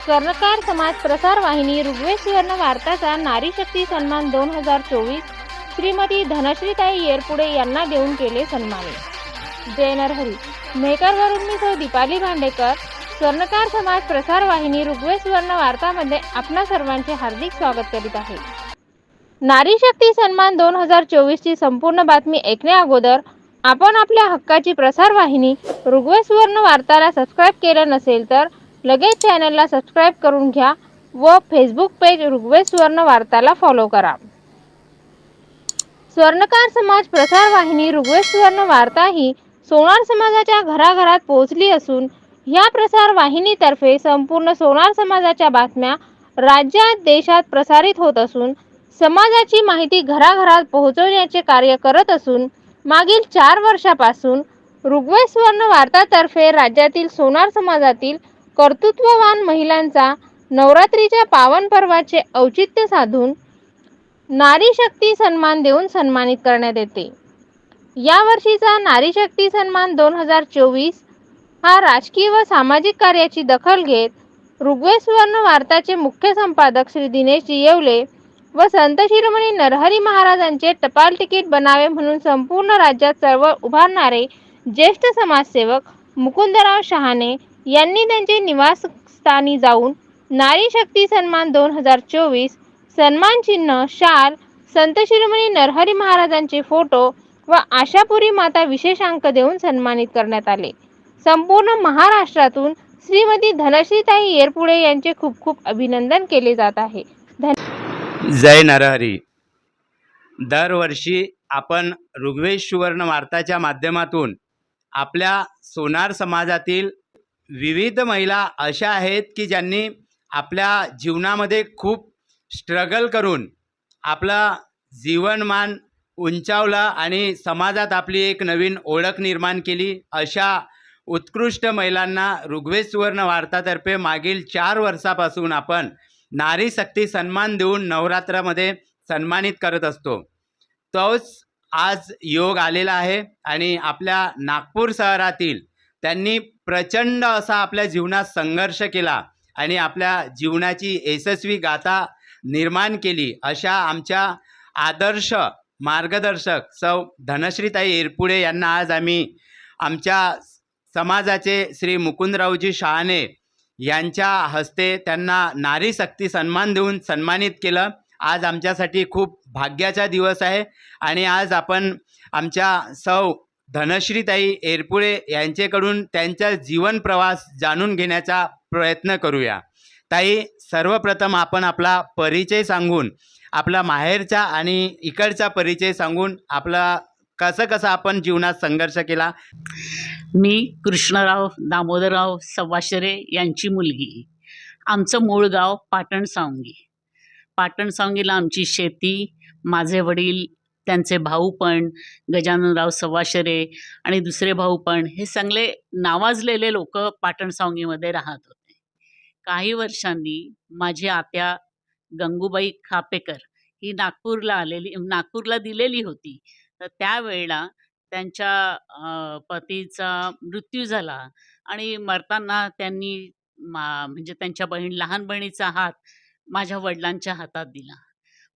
स्वर्णकार समाज प्रसार वाहिनी ऋग्वेद सुवर्ण वार्ताचा नारी शक्ती सन्मान 2024 श्रीमती धनश्रीताई येरपुडे यांना देऊन केले सन्मानित। जय नरहरी। मेकरवरून मी सौ दीपाली भांडेकर। स्वर्णकार समाज प्रसार वाहिनी ऋग्वेद सुवर्ण वार्तामध्ये आपणा सर्वांचे हार्दिक स्वागत करीत आहे। नारी शक्ती सन्मान 2024 ची संपूर्ण बातमी ऐकण्या अगोदर आपण आपल्या हक्काची प्रसार वाहिनी ऋग्वेद सुवर्ण वार्ताला सबस्क्राइब केलं नसेल तर लगेच चॅनलला सबस्क्राइब करून घ्या व फेसबुक पेज ऋग्वेद सुवर्ण वार्ताला फॉलो करा। स्वर्णकार समाज प्रसार वाहिनी ऋग्वेद सुवर्ण वार्ता ही सोनार समाजाच्या घराघरात पोहोचली असून या प्रसार वाहिनीतर्फे संपूर्ण सोनार समाजाच्या बातम्या राज्यात देशात प्रसारित होत असून समाजाची माहिती घराघरात पोहोचवण्याचे कार्य करत असून मागील 4 वर्षापासून ऋग्वेद सुवर्ण वार्तातर्फे राज्यातील सोनार समाजातील कर्तृत्ववान महिलांचा नवरात्रीच्या पावन पर्वाचे औचित्य साधून नारी शक्ती सन्मान देऊन सन्मानित करण्यात येते। या वर्षीचा नारी शक्ती सन्मान 2024 हा राजकीय व सामाजिक कार्याची दखल घेत ऋग्वेद सुवर्ण वार्ताचे मुख्य संपादक श्री दिनेश येवले व संत शिरोमणी नरहरी महाराजांचे टपाल तिकीट बनावे म्हणून संपूर्ण राज्यात चळवळ उभारणारे ज्येष्ठ समाजसेवक मुकुंदराव शहाणे यांनी त्यांचे निवासस्थानी जाऊन नारी शक्ती सन्मान 2024 सन्मान चिन्ह, शाल, संत शिरोमणी नरहरी महाराजांचे फोटो व आशापुरी माता विशेषांक देऊन सन्मानित करण्यात आले। संपूर्ण महाराष्ट्रातून श्रीमती धनश्रीताई येरपुडे यांचे खूप खूप अभिनंदन केले जात आहे। जय नरहरी। दरवर्षी आपण ऋग्वेद सुवर्ण वार्ताच्या माध्यमातून आपल्या सोनार समाजातील विविध महिला अशा आहेत की ज्यांनी आपल्या जीवनामध्ये खूप स्ट्रगल करून आपला जीवनमान उंचावला आणि समाजात आपली एक नवीन ओळख निर्माण केली। अशा उत्कृष्ट महिलांना ऋग्वेद सुवर्ण वार्तातर्फे मागील 4 वर्षापासून आपण नारी शक्ती सन्मान देऊन नवरात्रामध्ये सन्मानित करत असतो। तोच आज योग आलेला आहे आणि आपल्या नागपूर शहरातील त्यांनी प्रचंड असा आपल्या जीवनात संघर्ष केला आणि आपल्या जीवनाची यशस्वी गाथा निर्माण केली। अशा आमच्या आदर्श मार्गदर्शक सौ धनश्रीताई येरपुडे यांना आज आम्ही आमच्या समाजाचे श्री मुकुंदरावजी शहाणे यांच्या हस्ते त्यांना नारी शक्ती सन्मान देऊन सन्मानित केलं। आज आमच्यासाठी खूप भाग्याचा दिवस आहे आणि आज आपण आमच्या सौ धनश्रीताई येरपुडे यांच्याकडून त्यांचा जीवन प्रवास जाणून घेण्याचा प्रयत्न करूया। ताई, सर्वप्रथम आपण आपला परिचय सांगून आपला माहेरचा आणि इकडचा परिचय सांगून आपला कसं आपण जीवनात संघर्ष केला। मी कृष्णराव दामोदरराव सवाशरे यांची मुलगी। आमचं मूळ गाव पाटणसावंगी। पाटणसावंगीला आमची शेती, माझे वडील, त्यांचे भाऊ पण गजाननराव सवाशरे आणि दुसरे भाऊ पण हे सगळे नावाजलेले लोक पाटणसावंगीमध्ये राहत होते। काही वर्षांनी माझी आत्या गंगूबाई खापेकर ही नागपूरला दिलेली होती। तर त्यावेळेला त्यांच्या पतीचा मृत्यू झाला आणि मरताना त्यांनी म्हणजे त्यांच्या लहान बहिणीचा हात माझ्या वडिलांच्या हातात दिला।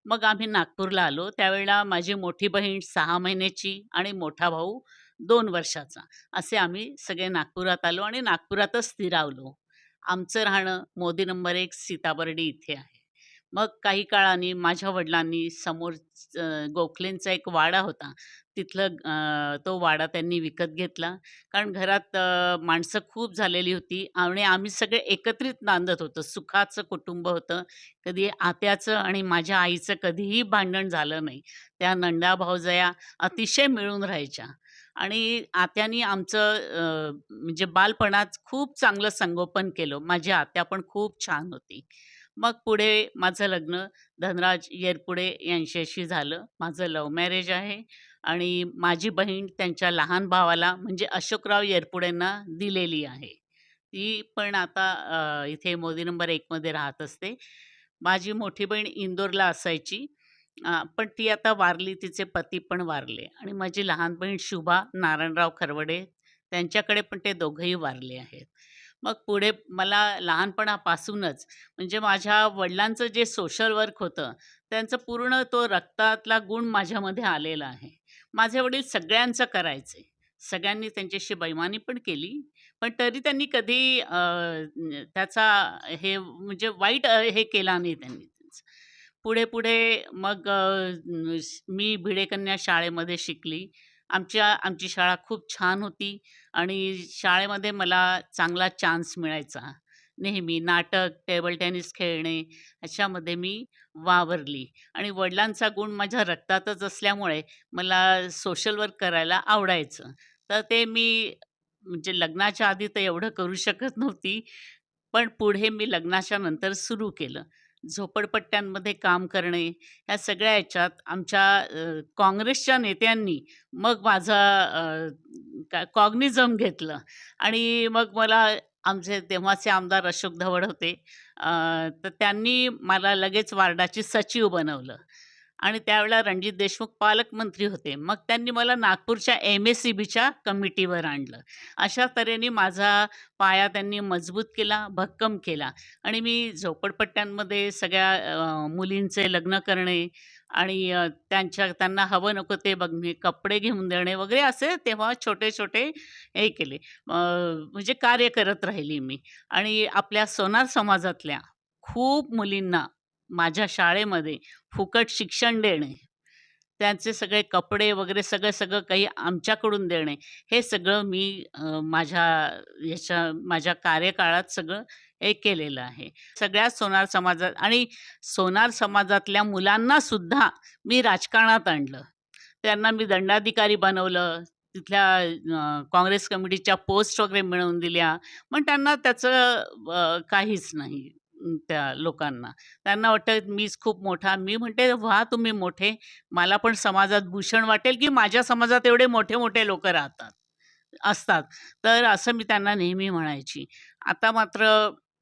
मग आम्ही नागपूरला आलो। त्यावेळेला माझी मोठी बहीण 6 महिन्याची आणि मोठा भाऊ 2 वर्षाचा, असे आम्ही सगळे नागपुरात आलो आणि नागपुरातच स्थिरावलो। आमचं राहणं मोदी नंबर 1 सीताबर्डी इथे आहे। मग काही काळाने माझ्या वडिलांनी समोर गोखलेंचा एक वाडा होता, तिथलं तो वाडा त्यांनी विकत घेतला। कारण घरात माणसं खूप झालेली होती आणि आम्ही सगळे एकत्रित नांदत होतो। सुखाचं कुटुंब होतं। कधी आत्याचं आणि माझ्या आईचं कधीही भांडण झालं नाही। त्या नंदा भावजया अतिशय मिळून राहायच्या आणि आत्यानी आमचं म्हणजे बालपणात खूप चांगलं संगोपन केलं। माझी आत्या पण खूप छान होती। मग पुढे माझं लग्न धनराज येरपुडे यांच्याशी झालं। माझं लव्ह मॅरेज आहे आणि माझी बहीण त्यांच्या लहान भावाला म्हणजे अशोकराव येरपुडेंना दिलेली आहे। ती पण आता इथे मोदी नंबर 1 मध्ये राहत असते। माझी मोठी बहीण इंदोरला असायची, पण ती आता वारली, तिचे पती पण वारले आणि माझी लहान बहीण शुभा नारायणराव खरवडे त्यांच्याकडे पण ते दोघंही वारले आहेत। मग पुढे मला लहानपणापासूनच म्हणजे माझ्या वडिलांचं जे सोशल वर्क होतं, त्यांचं पूर्ण तो रक्तातला गुण माझ्यामध्ये आलेला आहे. माझे वडील सगळ्यांचं करायचे. सगळ्यांनी त्यांच्याशी बेईमानी पण केली, पण तरी त्यांनी कधी त्याचा हे म्हणजे वाईट हे केला नाही त्यांनी. पुढे-पुढे मग मी भिडे कन्या शाळेमध्ये शिकली. आमची शाळा खूप छान होती आणि शाळेमध्ये मला चांगला चान्स मिळायचा. नेहमी नाटक, टेबल टेनिस खेळणे ह्याच्यामध्ये मी वावरली आणि वडिलांचा गुण माझ्या रक्तातच असल्यामुळे मला सोशल वर्क करायला आवडायचं. तर ते मी म्हणजे लग्नाच्या आधी तर एवढं करू शकत नव्हती. पण पुढे मी लग्नाच्या नंतर सुरू केलं. झोपडपट्ट्यांमध्ये काम करणे, ह्या सगळ्या ह्याच्यात आमच्या काँग्रेसच्या नेत्यांनी मग माझा कॉग्निझम घेतलं आणि मग मला आमचे तेव्हाचे आमदार अशोक धवड होते. अ, तर त्यांनी मला लगेच वार्डाची सचिव बनवलं आणि त्यावेळेला रणजित देशमुख पालकमंत्री होते. मग त्यांनी मला नागपूरच्या एम-एस-सी-बीच्या कमिटीवर आणलं. अशा तऱ्हेने माझा पाया त्यांनी मजबूत केला, भक्कम केला आणि मी झोपडपट्ट्यांमध्ये सगळ्या मुलींचे लग्न करणे आणि त्यांना हवं नको ते बघणे, कपडे घेऊन देणे वगैरे असे तेव्हा छोटे-छोटे हे केले. म्हणजे कार्य करत राहिली मी आणि आपल्या सोनार समाजातल्या खूप मुलींना माझ्या शाळेमध्ये फुकट शिक्षण देणे, त्यांचे सगळे कपडे वगैरे सगळं काही आमच्याकडून देणे, हे सगळं मी माझ्या कार्यकाळात सगळं हे केलेलं आहे. सगळ्या सोनार समाजात आणि सोनार समाजातल्या मुलांना सुद्धा मी राजकारणात आणलं. त्यांना मी दंडाधिकारी बनवलं. तिथल्या काँग्रेस कमिटीच्या पोस्ट वगैरे मिळवून दिल्या. पण त्यांना त्याचं काहीच नाही त्या लोकांना. त्यांना वाटतं मीच खूप मोठा. मी म्हणते, "व्हा तुम्ही मोठे. मला पण समाजात भूषण वाटेल, की माझ्या समाजात एवढे मोठे-मोठे लोकं असतात." तर असं मी त्यांना नेहमी म्हणायची. आता मात्र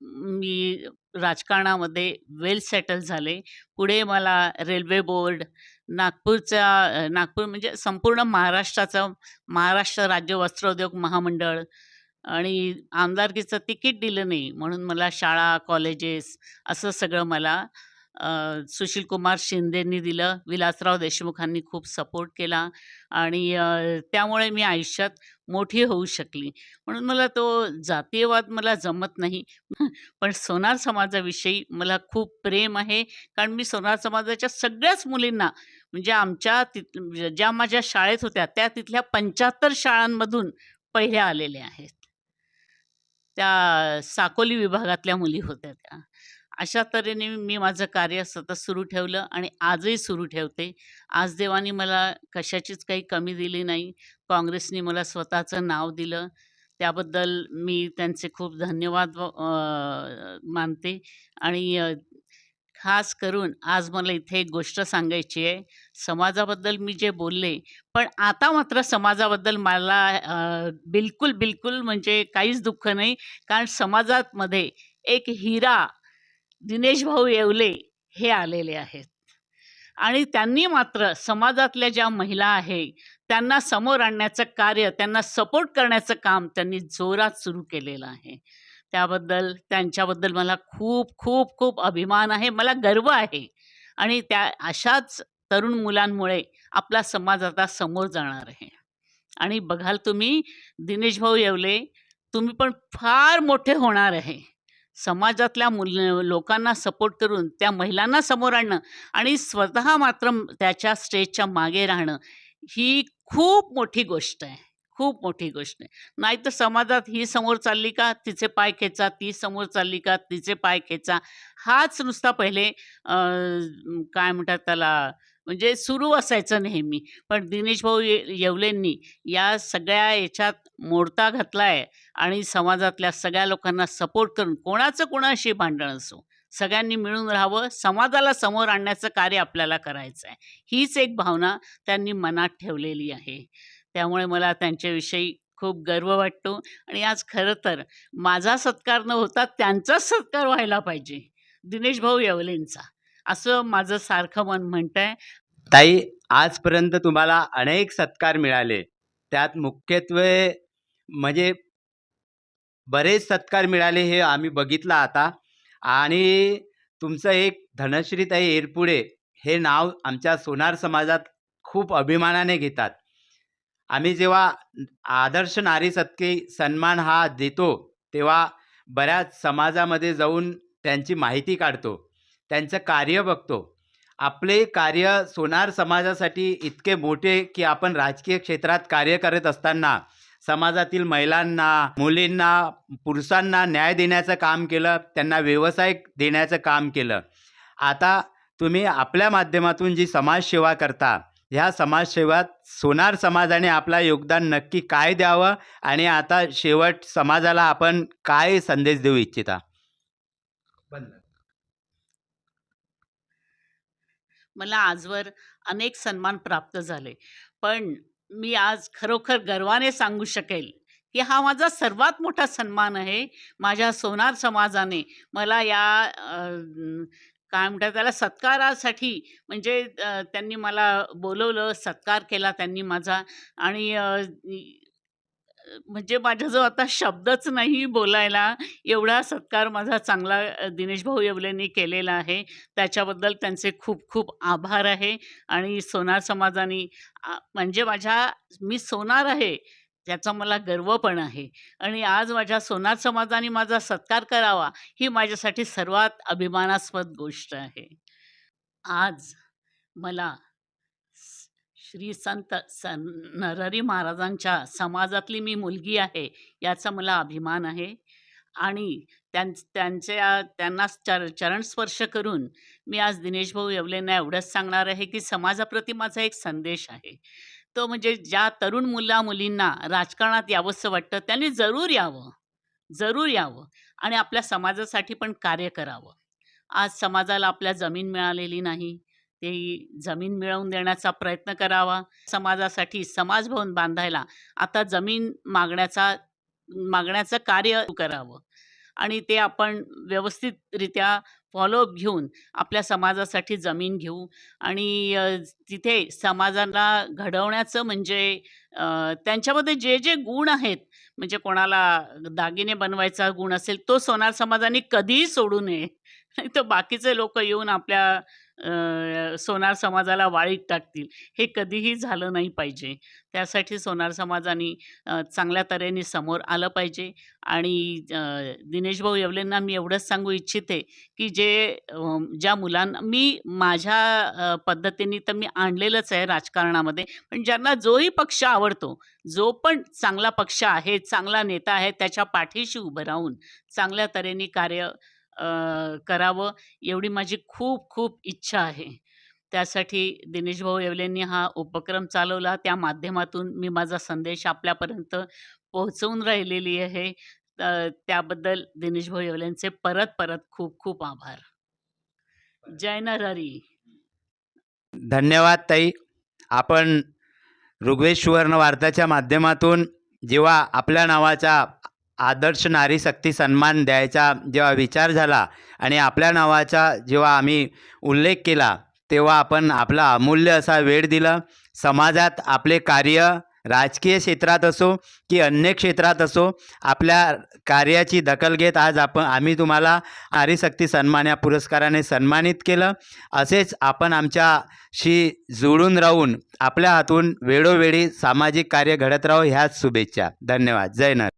मी राजकारणामध्ये वेल सेटल झाले. पुढे मला रेल्वे बोर्ड, नागपूर म्हणजे संपूर्ण महाराष्ट्राचं महाराष्ट्र राज्य वस्त्रोद्योग महामंडळ आणि आमदारकीचं तिकीट दिलं नाही म्हणून मला शाळा, कॉलेजेस असं सगळं मला सुशीलकुमार शिंदेंनी दिलं. विलासराव देशमुखांनी खूप सपोर्ट केला आणि त्यामुळे मी आयुष्यात मोठी होऊ शकली. म्हणून मला तो जातीयवाद मला जमत नाही. पण सोनार समाजाविषयी मला खूप प्रेम आहे. कारण मी सोनार समाजाच्या सगळ्याच मुलींना म्हणजे ज्या माझ्या शाळेत होत्या, त्या तिथल्या 75 शाळांमधून पहिल्या आलेल्या आहेत. त्या साकोली विभागातल्या मुली होत्या त्या. अशा तऱ्हेने मी माझं कार्य सतत सुरू ठेवलं आणि आजही सुरू ठेवते. आज देवाने मला कशाचीच काही कमी दिली नाही. काँग्रेसनी मला स्वतःचं नाव दिलं. त्याबद्दल मी त्यांचे खूप धन्यवाद मानते आणि खास करून आज मला इथे एक गोष्ट सांगायची आहे. समाजाबद्दल मी जे बोलले, पण आता मात्र समाजाबद्दल मला बिलकुल म्हणजे काहीच दुःख नाही. कारण समाजामध्ये एक हिरा दिनेश भाऊ येवले हे आलेले आहेत आणि त्यांनी मात्र समाजातल्या ज्या महिला आहे, त्यांना समोर आणण्याचं कार्य, त्यांना सपोर्ट करण्याचं काम त्यांनी जोरात सुरू केलेलं आहे. त्यांच्याबद्दल मला खूप अभिमान आहे. मला गर्व आहे आणि त्या अशाच तरुण मुलांमुळे आपला समाज आता समोर जाणार आहे. आणि बघाल तुम्ही दिनेश भाऊ येवले, तुम्ही पण फार मोठे होणार आहे. समाजातल्या लोकांना सपोर्ट करून त्या महिलांना समोर आणणं आणि स्वतः मात्र त्याच्या स्टेजच्या मागे राहणं, ही खूप मोठी गोष्ट आहे. खूप मोठी गोष्ट आहे. नाहीतर समाजात ही समोर चालली का तिचे पाय खेचा, ती समोर चालली का तिचे पाय खेचा. हाच नुसता पहिले काय म्हणतात त्याला म्हणजे सुरू असायचं नेहमी. पण दिनेश भाऊ येवलेंनी या सगळ्या याच्यात मोडता घातलाय आणि समाजातल्या सगळ्या लोकांना सपोर्ट करून कोणाचं कोणाशी भांडण असो, सगळ्यांनी मिळून राहावं, समाजाला समोर आणण्याचं कार्य आपल्याला करायचं आहे. हीच एक भावना त्यांनी मनात ठेवलेली आहे. त्यामुळे मला त्यांच्याविषयी खूप गर्व वाटतो आणि आज खरं तर माझा सत्कार न होता त्यांचाच सत्कार व्हायला पाहिजे, दिनेश भाऊ येवलेंचा, असं माझं सारखं मन म्हणतंय. ताई, आजपर्यंत तुम्हाला अनेक सत्कार मिळाले. त्यात मुख्यत्वे म्हणजे बरेच सत्कार मिळाले हे आम्ही बघितलं आता. आणि तुमचं एक धनश्रीताई एरपुडे हे नाव आमच्या सोनार समाजात खूप अभिमानाने घेतात. आम्ही जेव्हा आदर्श नारी सत्के सन्मान हा देतो तेव्हा बऱ्याच समाजामध्ये जाऊन त्यांची माहिती काढतो, त्यांचं कार्य बघतो. आपले कार्य सोनार समाजासाठी इतके मोठे की आपण राजकीय क्षेत्रात कार्य करत असताना समाजातील महिलांना, मुलींना, पुरुषांना न्याय देण्याचं काम केलं, त्यांना व्यवसाय देण्याचं काम केलं. आता तुम्ही आपल्या माध्यमातून जी समाजसेवा करता, ह्या समाजसेवेत सोनार समाजाने आपला योगदान नक्की काय द्यावं आणि आता शेवट समाजाला आपण काय संदेश देऊ इच्छिता? मला आजवर अनेक सन्मान प्राप्त झाले, पण मी आज खरोखर गर्वाने सांगू शकेल की हा माझा सर्वात मोठा सन्मान आहे. माझ्या सोनार समाजाने मला या काय म्हणतात त्याला सत्कारासाठी म्हणजे त्यांनी मला बोलवलं, सत्कार केला त्यांनी माझा. आणि म्हणजे माझ्याजवळ आता शब्दच नाही बोलायला, एवढा सत्कार माझा चांगला दिनेश भाऊ येवलेंनी केलेला आहे. त्याच्याबद्दल त्यांचे खूप खूप आभार आहे. आणि सोनार समाजाने म्हणजे मी सोनार आहे त्याचा मला गर्व पण आहे. आणि आज माझ्या सोनार समाजाने माझा सत्कार करावा ही माझ्यासाठी सर्वात अभिमानास्पद गोष्ट आहे. आज मला श्री संत नरहरी महाराजांच्या समाजातली मी मुलगी आहे याचा मला अभिमान आहे. आणि त्यांना चरणस्पर्श करून मी आज दिनेश भाऊ येवलेंना एवढंच सांगणार आहे की समाजाप्रती माझा एक संदेश आहे. तो म्हणजे ज्या तरुण मुलींना राजकारणात यावंसं वाटतं त्यांनी जरूर यावं, जरूर यावं आणि आपल्या समाजासाठी पण कार्य करावं. आज समाजाला आपल्या जमीन मिळालेली नाही, ते जमीन मिळवून देण्याचा प्रयत्न करावा. समाजासाठी समाजभवन बांधायला आता जमीन मागण्याचं कार्य करावं आणि ते आपण व्यवस्थितरित्या फॉलोअप घेऊन आपल्या समाजासाठी जमीन घेऊ. आणि तिथे समाजाला घडवण्याचं म्हणजे त्यांच्यामध्ये जे जे गुण आहेत, म्हणजे कोणाला दागिने बनवायचा गुण असेल तो सोनार समाजाने कधीही सोडू नये. नाही तर बाकीचे लोक येऊन आपल्या सोनार समाजाला वाळीत टाकतील, हे कधीही झालं नाही पाहिजे. त्यासाठी सोनार समाजाने चांगल्या तऱ्हेने समोर आलं पाहिजे. आणि दिनेश भाऊ येवलेंना मी एवढंच सांगू इच्छिते की ज्या मुलांना मी माझ्या पद्धतीने तर मी आणलेलंच आहे राजकारणामध्ये, पण ज्यांना जोही पक्ष आवडतो, जो पण चांगला पक्ष आहे, चांगला नेता आहे, त्याच्या पाठीशी उभं राहून चांगल्या तऱ्हेने कार्य करावं एवढी माझी खूप खूप इच्छा आहे. त्यासाठी दिनेश भाऊ येवलेंनी हा उपक्रम चालवला, त्या माध्यमातून मी माझा संदेश आपल्यापर्यंत पोहोचवून राहिलेली आहे. त्याबद्दल दिनेश भाऊ येवलेंचे परत परत खूप खूप आभार. जय नरहरी. धन्यवाद ताई. आपण ऋग्वेद सुवर्ण वार्ताच्या माध्यमातून जेव्हा आपल्या नावाचा आदर्श नारी शक्ती सन्मान द्यायचा जेव्हा विचार झाला आणि आपल्या नावाचा जेव्हा आम्ही उल्लेख केला, तेव्हा आपण आपला अमूल्य असा वेळ दिला. समाजात आपले कार्य राजकीय क्षेत्रात असो की अन्य क्षेत्रात असो, आपल्या कार्याची दखल घेत आज आम्ही तुम्हाला नारीशक्ती सन्मान या पुरस्काराने सन्मानित केलं. असेच आपण आमच्याशी जोडून राहून आपल्या हातून वेळोवेळी सामाजिक कार्य घडत राहो ह्याच शुभेच्छा. धन्यवाद. जय नर.